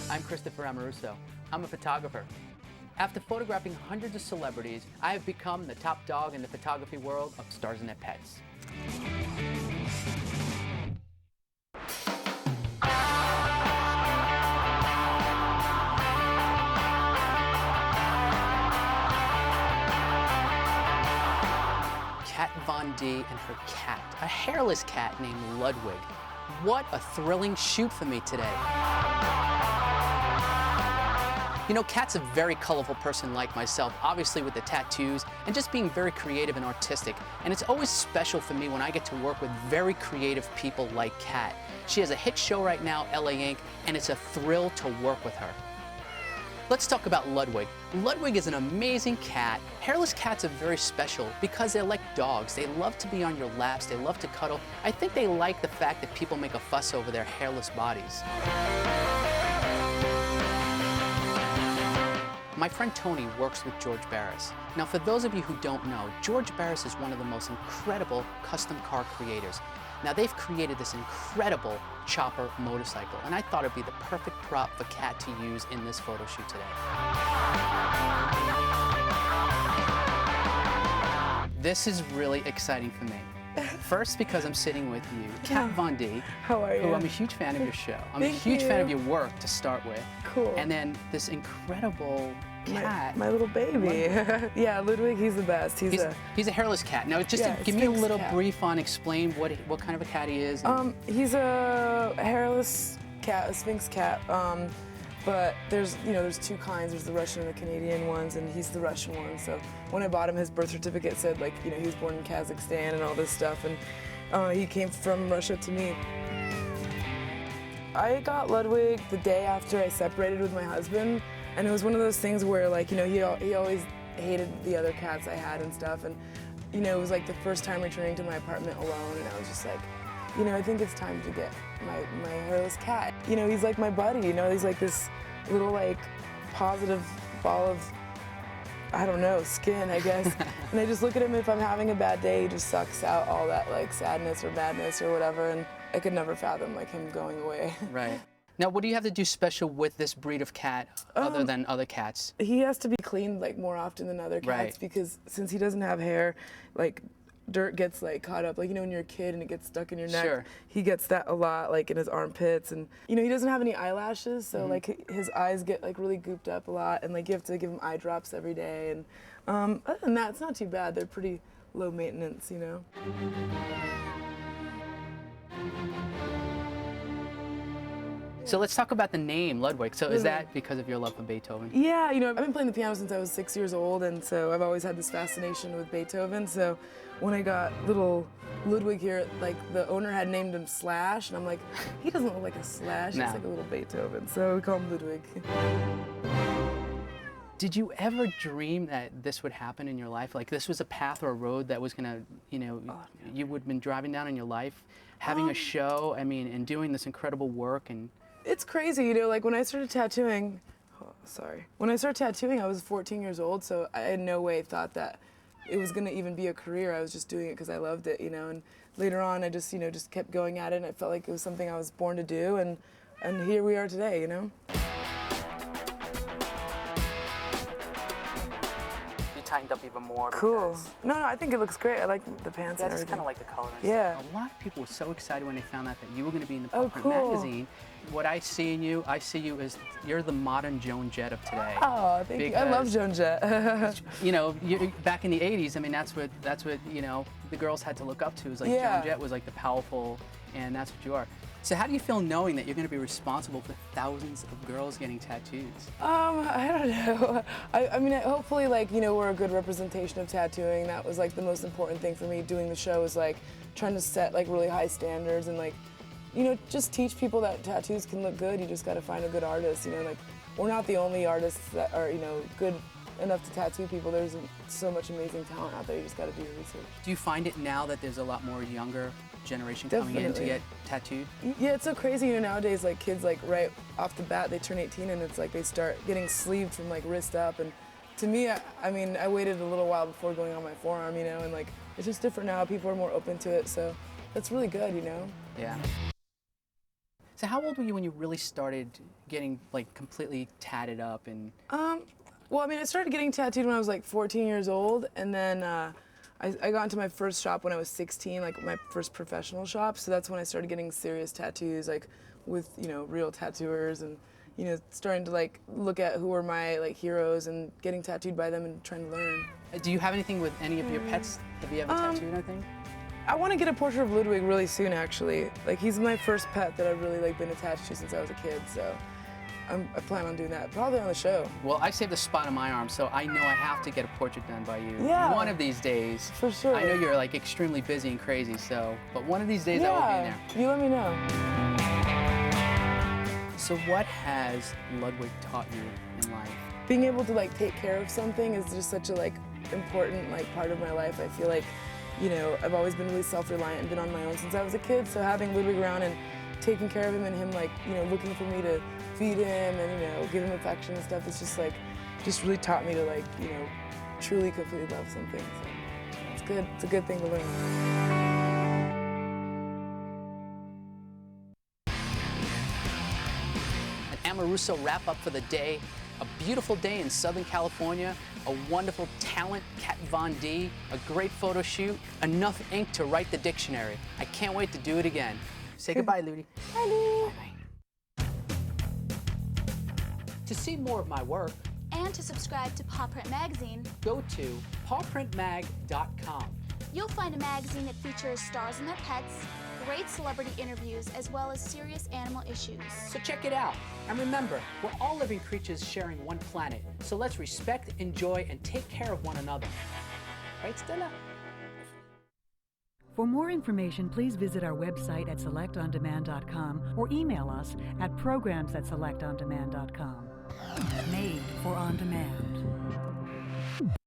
I'm Christopher Ameruoso. I'm a photographer. After photographing hundreds of celebrities, I have become the top dog in the photography world of Stars and Their Pets. Kat Von D and her cat, a hairless cat named Ludwig. What a thrilling shoot for me today. You know, Kat's a very colorful person like myself, obviously with the tattoos and just being very creative and artistic. And it's always special for me when I get to work with very creative people like Kat. She has a hit show right now, LA Ink, and it's a thrill to work with her. Let's talk about Ludwig. Ludwig is an amazing cat. Hairless cats are very special because they're like dogs. They love to be on your laps. They love to cuddle. I think they like the fact that people make a fuss over their hairless bodies. My friend Tony works with George Barris. Now, for those of you who don't know, George Barris is one of the most incredible custom car creators. Now, they've created this incredible chopper motorcycle, and I thought it'd be the perfect prop for Kat to use in this photo shoot today. This is really exciting for me. First, because I'm sitting with you, Kat Von D. How are you? Who I'm a huge fan of your show. I'm a huge fan of your work to start with. Cool. And then this incredible cat. My little baby. Yeah, Ludwig, he's the best. He's a hairless cat. Now, just to give me a little brief on, explain what kind of a cat he is. He's a hairless cat, a Sphinx cat. But there's two kinds. There's the Russian and the Canadian ones, and he's the Russian one. So when I bought him, his birth certificate said, like, he was born in Kazakhstan and all this stuff, and he came from Russia to me. I got Ludwig the day after I separated with my husband, and it was one of those things where, like, he always hated the other cats I had and stuff, and it was like the first time returning to my apartment alone, and I was just like, I think it's time to get my hairless cat. He's like my buddy, he's like this little, like, positive ball of, I don't know, skin, I guess. And I just look at him, if I'm having a bad day, he just sucks out all that, like, sadness or madness or whatever, and I could never fathom, like, him going away. Right. Now, what do you have to do special with this breed of cat other than other cats? He has to be cleaned, like, more often than other cats, because since he doesn't have hair, like, dirt gets, like, caught up, like, when you're a kid and it gets stuck in your neck. Sure. He gets that a lot, like, in his armpits, and he doesn't have any eyelashes, so like his eyes get, like, really gooped up a lot, and, like, you have to give him eye drops every day, and other than that, it's not too bad. They're pretty low maintenance, So let's talk about the name, Ludwig. So is that because of your love for Beethoven? Yeah, I've been playing the piano since I was 6 years old, and so I've always had this fascination with Beethoven. So when I got little Ludwig here, like, the owner had named him Slash, and I'm like, he doesn't look like a Slash, he's like a little Beethoven. So we call him Ludwig. Did you ever dream that this would happen in your life? Like, this was a path or a road that was gonna, you would have been driving down in your life, having a show, and doing this incredible work and... It's crazy, like, when I started tattooing, when I started tattooing, I was 14 years old, so I in no way thought that it was gonna even be a career. I was just doing it because I loved it, and later on I just, just kept going at it, and I felt like it was something I was born to do, and here we are today, Tightened up even more. Cool. No, I think it looks great. I like the pants and everything. That's kind of like the color. Yeah. A lot of people were so excited when they found out that you were going to be in the Pop magazine. What I see in you, as you're the modern Joan Jett of today. Oh, thank you. I love Joan Jett. Back in the '80s, that's what the girls had to look up to. It was like Joan Jett was like the powerful, and that's what you are. So how do you feel knowing that you're going to be responsible for thousands of girls getting tattoos? I don't know. I mean, hopefully, like, we're a good representation of tattooing. That was, like, the most important thing for me doing the show, is, like, trying to set, like, really high standards and, like, just teach people that tattoos can look good. You just got to find a good artist, like, we're not the only artists that are, good enough to tattoo people. There's so much amazing talent out there. You just got to do your research. Do you find it now that there's a lot more younger generation coming in to get tattooed? Yeah, it's so crazy, nowadays, like, kids, like, right off the bat, they turn 18 and it's like they start getting sleeved from, like, wrist up, and to me, I mean, I waited a little while before going on my forearm, and, like, it's just different now. People are more open to it, so that's really good, Yeah. So how old were you when you really started getting like completely tatted up and? Well, I mean, I started getting tattooed when I was like 14 years old, and then I got into my first shop when I was 16, like my first professional shop. So that's when I started getting serious tattoos, like with, you know, real tattooers, and, you know, starting to like look at who were my like heroes and getting tattooed by them and trying to learn. Do you have anything with any of your pets? Have you ever tattooed anything? I want to get a portrait of Ludwig really soon, actually. Like, he's my first pet that I've really like been attached to since I was a kid, so I plan on doing that, probably on the show. Well, I saved a spot on my arm, so I know I have to get a portrait done by you. Yeah. One of these days. For sure. I know you're like extremely busy and crazy, so, but one of these days I will be in there. You let me know. So what has Ludwig taught you in life? Being able to like take care of something is just such a like important like part of my life. I feel like, you know, I've always been really self-reliant and been on my own since I was a kid, so having Ludwig around and taking care of him and him like, you know, looking for me to feed him and, you know, give him affection and stuff, it's just like, just really taught me to like, you know, truly completely love something. So it's good. It's a good thing to learn. An Ameruoso wrap up for the day. A beautiful day in Southern California, a wonderful talent, Kat Von D, a great photo shoot, enough ink to write the dictionary. I can't wait to do it again. Say goodbye, Ludi. Bye, Ludi. Bye-bye. To see more of my work, and to subscribe to Paw Print Magazine, go to pawprintmag.com. you'll find a magazine that features stars and their pets, great celebrity interviews, as well as serious animal issues. So check it out. And remember, we're all living creatures sharing one planet. So let's respect, enjoy, and take care of one another. Right, Stella? For more information, please visit our website at selectondemand.com or email us at programs@selectondemand.com. Made for On Demand.